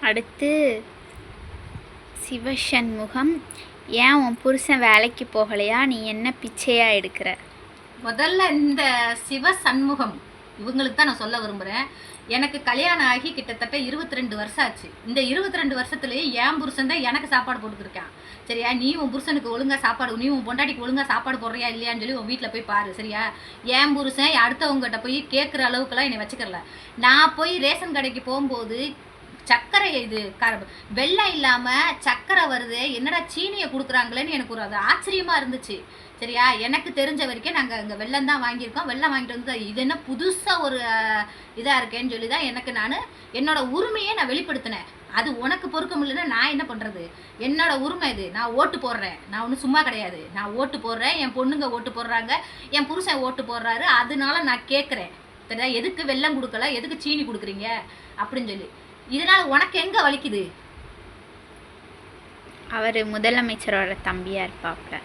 அடுத்து சிவசண்முகம், ஏன் உன் புருஷன் வேலைக்கு போகலையா? நீ என்ன பிச்சையா எடுக்கிற? முதல்ல இந்த சிவசண்முகம் இவங்களுக்கு தான் நான் சொல்ல விரும்புகிறேன். எனக்கு கல்யாணம் ஆகி கிட்டத்தட்ட 22 வருஷம் ஆச்சு. இந்த 22 வருஷத்துலேயே என் புருஷன் தான் எனக்கு சாப்பாடு போட்டுருக்கான். சரியா? நீ உன் புருஷனுக்கு ஒழுங்காக சாப்பாடு, நீ உன் பொண்டாட்டிக்கு ஒழுங்காக சாப்பாடு போடுறியா இல்லையான்னு சொல்லி உன் வீட்டில் போய் பாரு. சரியா? என் புருஷன் அடுத்தவங்ககிட்ட போய் கேட்குற அளவுக்குலாம் என்னை வச்சுக்கல. நான் போய் ரேஷன் கடைக்கு போகும்போது சர்க்கரை வெள்ளம் இல்லாமல் சர்க்கரை வருது, என்னடா சீனியை கொடுக்குறாங்களேன்னு எனக்கு ஒரு அது ஆச்சரியமாக இருந்துச்சு. சரியா? எனக்கு தெரிஞ்ச வரைக்கும் நாங்கள் இங்கே வெள்ளம் தான் வாங்கியிருக்கோம். வெள்ளம் வாங்கிட்டு வந்து இது என்ன புதுசாக ஒரு இதாக இருக்கேன்னு சொல்லி தான் எனக்கு என்னோட உரிமையை நான் வெளிப்படுத்தினேன். அது உனக்கு பொறுக்க முடியலன்னா நான் என்ன பண்ணுறது? என்னோட உரிமை இது. நான் ஓட்டு போடுறேன். நான் ஒன்றும் சும்மா கிடையாது. நான் ஓட்டு போடுறேன், என் பொண்ணுங்க ஓட்டு போடுறாங்க, என் புருஷன் ஓட்டு போடுறாரு. அதனால நான் கேட்குறேன். சரியா? எதுக்கு வெள்ளம் கொடுக்கல, எதுக்கு சீனி கொடுக்குறீங்க அப்படின்னு சொல்லி. இதனால் உனக்கு எங்கே வலிக்குது? அவர் முதலமைச்சரோட தம்பியாக இருப்பாப்ல.